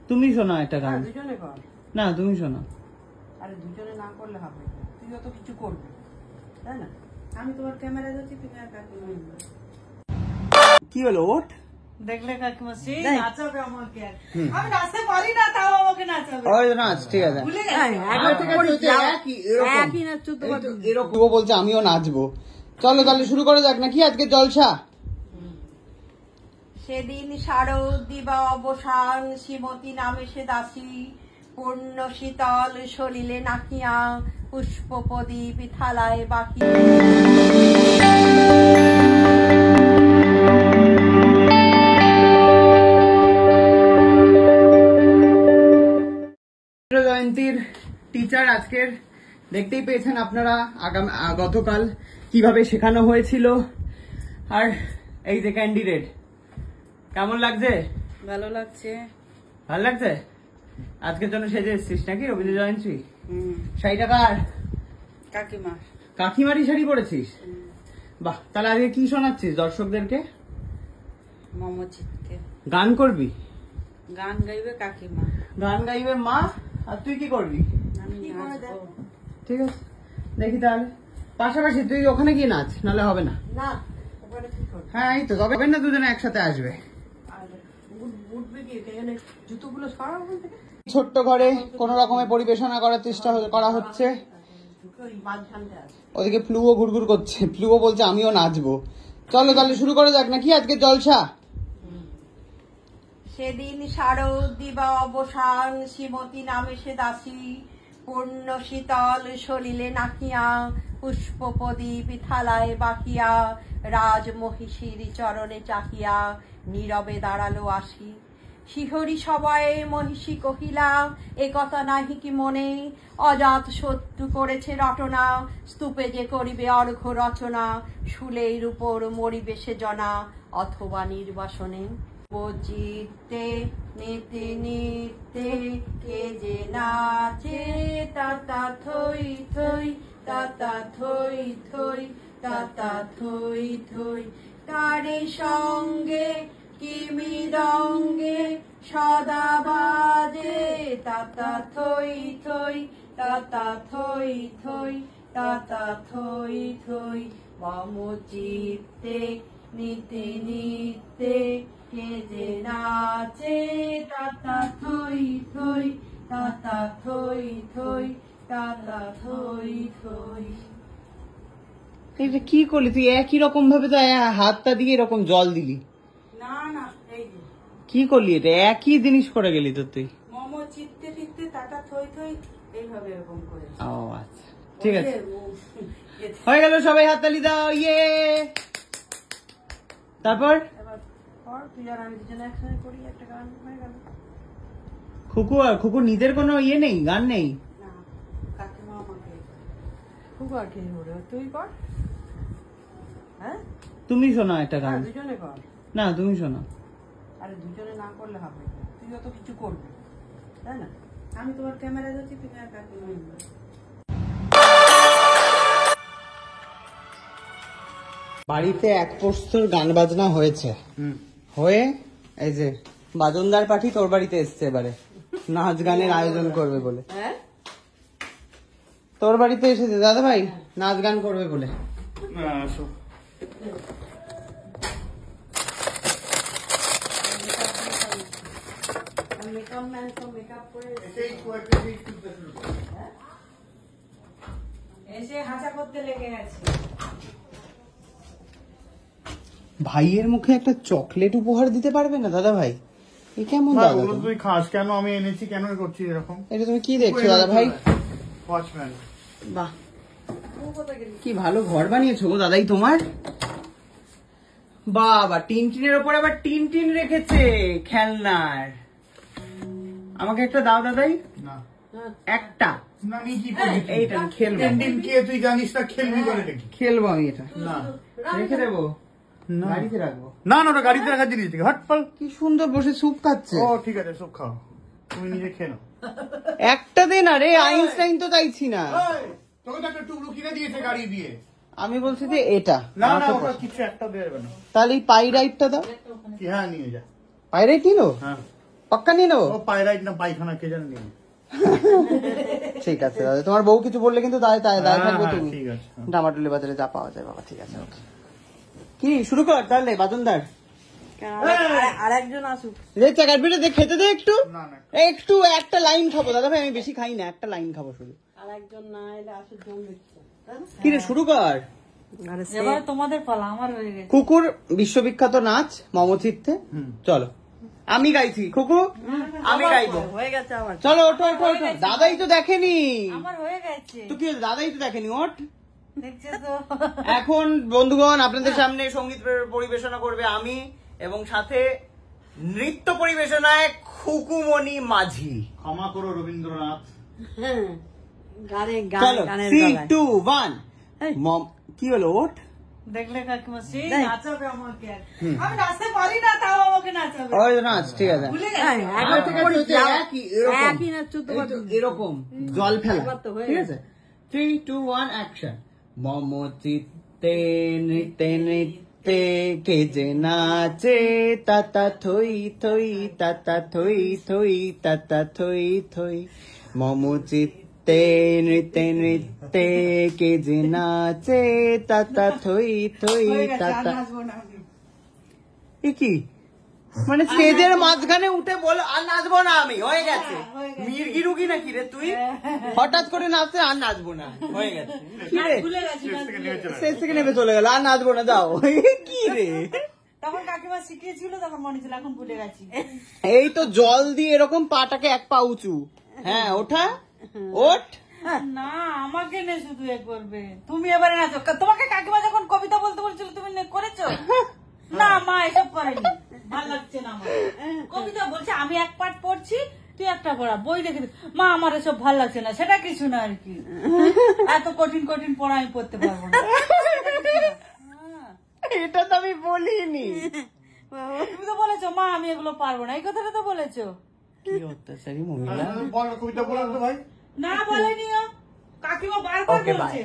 তুমি শোনা একটা গান, না তুমি শোনা। আরে দুজনে না করলে হবে, তুইও তো কিছু করবি তাই না? আমি তোমার ক্যামেরা যাচ্ছি, তুমি আর কাকিমা কি হলো? ওঠ দেখলে কাকিমা সেই নাচাবে আমাকে। আমি নাচতে পারি না, তাও আমাকে নাচাবে। ওই নাচ, ঠিক আছে। এরকম বলছে আমিও নাচবো। চলো তাহলে শুরু করা যাক নাকি আজকে জলসা। সেদিন শারদ দিবা অবসান, শ্রীমতী নামে সে দাসী, পূর্ণ শীতল সলিলে নাকিয়া, পুষ্প প্রদীপ থালায় বাকি। জয়ন্তীর টিচার আজকের দেখতেই পেয়েছেন আপনারা গতকাল কিভাবে শেখানো হয়েছিল। আর এই যে ক্যান্ডিডেট, কেমন লাগছে? ভালো লাগছে। ভালো লাগছে? আজকের জন্য সেজে এসছিস নাকি রবীন্দ্র জয়ন্তী? শাড়িটা কার? কাকিমা। কাকিমারি শাড়ি পরেছিস? বাহ, তাহলে আজকে কি শোনাচ্ছিস দর্শকদেরকে? মমচিত্তে গান করবি? গান গাইবে কাকিমা। গান গাইবে মা, আর তুই কি করবি? আমি নাচবো। ঠিক আছে, দেখি তাহলে পাশাপাশি তুই ওখানে গিয়ে নাচ, নাহলে হবে না। না ওখানে কি করব? হ্যাঁ এই তো, তবে না দুজনে একসাথে আসবে। আর উঠবে কি এখানে? জুতোগুলো সরাবো বলতে ছোট্ট ঘরে কোন রকমের পরিবেশনা করার চেষ্টা করা হচ্ছে। ওদিকে ফ্লুও ঘুরঘুর করছে, ফ্লুও বলছে আমিও নাচবো। চলো তাহলে শুরু করা যাক নাকি আজকে জলসা। সেদিন শারদ দিবা অবসান, শ্রীমতী নামে সে দাসী, পূর্ণ শীতল সলিলে নাকিয়া, পুষ্প প্রদীপ থালায় বাকিয়া, রাজ মহিষীর চরণে চাহিয়া, নীরবে দাঁড়ালো আসি। শিহরি সবাই মহিষী কহিলা, এ কথা নাহি কি মনে, অজাত শত্রু করেছে রটনা, স্তূপে যে করিবে অর্ঘ্য রচনা, শুলের উপর মরিবে সে জনা, অথবা নির্বাসনে। চিত্তে নিতে নিতে কে যে নাচে, তাতা থই থই, তাতা থই থই, তাতা থই থই, তারে সঙ্গে কি মৃদঙ্গে সদা বাজে, তাতা থই থই, তাতা থই থই, তাতা থই থই, মম চিত্তে নিতে নিতে কে যে নাচে, তাতা থই থই, তাতা থই থই, তাতা থই থই। এটা কি করলি তুই? একই রকম ভাবে তো হাতটা দিয়ে এরকম জল দিলি। না না, এই যে কি করলি? এটা একই জিনিস করে গেলি তো তুই। মম চিত্তে চিত্তে তাতা থই থই, এইভাবে এরকম করে। ও আচ্ছা, ঠিক আছে, হয়ে গেল। সবাই হাততালি দাও, ইয়ে। তারপর তুই আর আমি দুজনে একসঙ্গে করি একটা গান, হয়ে গেল। খুকু নিজের কোনো ইয়ে নেই, গান নেই? না, কাকিমা আমাকে। খুকু আর কে করবে? তুই কর। হ্যাঁ তুমি শোনা একটা গান। দুজনে কর। না তুমি শোনা। আরে দুজনে না করলে হবে, তুইও তো কিছু করবি তাই না? আমি তোমার ক্যামেরা যাচ্ছি, তুমি আর কাকিমা। বাড়িতে এক প্রস্তর গান বাজনা হয়েছে, হয়ে এই যে বাজনদার পাঠি তোর বাড়িতে এসছে এবারে নাচ গানের আয়োজন করবে বলে। তোর বাড়িতে এসেছে দাদা ভাই নাচ গান করবে বলে। এসে হাসা করতে লেগে গেছে। ভাইয়ের মুখে একটা চকলেট উপহার দিতে পারবে না দাদা ভাই? এ কেমন দাদা? তুই খাস কেন? আমি এনেছি কেন করছিস এরকম? এটা তুমি কি দেখছো দাদা ভাই? ওয়াচম্যান। বাহ, কি ভালো ঘর বানিয়েছো গো দাদাই তোমার। বাবা, টিনটিনের ওপর আবার টিনটিন রেখেছে খেলনার। আমাকে একটা দাও দাদাই। না একটা না, আমি কি করবি? এইটা খেলবো। টিনটিন কে তুই জানিস না? খেলবি করে দেখি। খেলবো আমি এটা। না রেখে দেবো, গাড়িতে রাখবো। না না, ওটা গাড়িতে রাখার জিনিস থেকে হট ফল। কি সুন্দর বসে স্যুপ খাচ্ছে। ও ঠিক আছে, সব খাও, তুমি নিজে খেয়ে নাও। একটা দে না রে, আইনস্টাইন তো চাইছি না। তোকে তো একটা টুকরো কিনে দিয়েছে গাড়ি দিয়ে। আমি বলছি যে এটা না না আমাকে ওটা পছন্দ। কিছু একটা দেবে না তাহলে এই পাইরাইটটা দাও। কি হ্যাঁ নিয়ে যা পাইরাইট নিয়ে নেবো, হ্যাঁ পাক্কা নিয়ে নেবো। ও পায়রাইট না পায়খানা কে জানে নিয়ে নে। ঠিক আছে দাদা, তোমার বউ কিছু বললে কিন্তু দায় থাকবে হ্যাঁ, তুমি। ঠিক আছে, হ্যাঁ। ডামাডুলি বাজারে যা পাওয়া যায় বাবা, ঠিক আছে ওকে। কি শুরু কর তাহলে বাদনদার, আর একজন আসুক। যে চাকারপিঠে যে খেতে দে একটু, না না একটু একটা লাইন খাবো দাদা ভাই, আমি বেশি খাই না, একটা লাইন খাবো শুধু। আর একজন না এলে আসুক জন দেখছে। কি রে শুরু কর। এবার তোমাদের পালা, আমার হয়ে গেছে। কুকুর বিশ্ববিখ্যাত নাচ মমচিত্তে, চলো আমি গাইছি খুকু, আমি গাইবো। হয়ে গেছে আমার। চলো ওঠো ওঠো ওঠো, দাদাই তো দেখেনি। আমার হয়ে গেছে, তো কি হলো, দাদাই তো দেখেনি, ওঠ। দেখছে তো। এখন বন্ধুগণ আপনাদের সামনে সঙ্গীত পরিবেশনা করবে আমি, এবং সাথে নৃত্য পরিবেশনায় খুকুমণি মাঝি। ক্ষমা করো রবীন্দ্রনাথ। হ্যাঁ, চলো গানের 3, গলায়। 2, 1 এই। মম কি হলো, ওঠ। দেখলে কাকিমা সেই দেখ। নাচাবে আমাকে। আমি নাচতে পারি না, তাও আমাকে নাচাবে। ওই নাচ, ঠিক আছে। ভুলে হ্যাঁ, গেছে। একবার তো ঠিক আছে, করেছি, ওই তো একই, এরকম। একই নাচ চলতে এই তো পারতো। এরকম জল ফেলা, একবার তো হয়ে ঠিক গেছে। আছে। 3, 2, 1 অ্যাকশন। মমচিত্তে নৃত্যে নৃত্যে কে যে নাচে, তাতা থই থই তাতা থই থই তাতা থই থই। মমচিত্তে নৃত্যে নৃত্যে কে যে নাচে, তাতা থই থই হয়ে গেছে, আর তাতা। নাচবো না আমি। এ কি মানে স্টেজের মাঝখানে উঠে বল আর নাচবো না আমি, হয়ে গেছে। হয়ে গেছে। মির্গি রুগি নাকি রে তুই, হঠাৎ করে নাচতে আর নাচবো না, হয়ে গেছে। কি রে ভুলে গেছি, নাচ ভুলে গেছি। স্টেজ থেকে নেমে চলে গেল, আর নাচবো না, যাও। কি রে, তখন কাকিমা শিখিয়েছিল, তখন মনে ছিল, এখন ভুলে গেছি। এই তো জল দিয়ে এরকম পাটাকে এক পা উঁচু, হ্যাঁ ওঠা, ওঠ। না, আমাকে নে শুধু এ করবে, তুমি এবারে নাচো। তোমাকে কাকিমা যখন কবিতা বলতে বলছিল, তুমি করেছো? না মা, এসব করেনি, ভালো লাগছে না আমার। কবিতা বলছে, আমি এক পাঠ পড়ছি, তুই একটা পড়া, বই দেখে দে। মা আমার এসব ভালো লাগছে না, সেটা কিছু না আর কি। এত কঠিন কঠিন পড়া আমি পড়তে পারবো না। এটা তো আমি বলিনি। তুমি তো বলেছো মা আমি এগুলো পারবো না, এই কথাটা তো বলেছো। কি অত্যাচারী মহিলা। বলো কবিতা বলো তো ভাই। না বলেনি ও, কাকিমা বারবার Okay, bye. বলছে।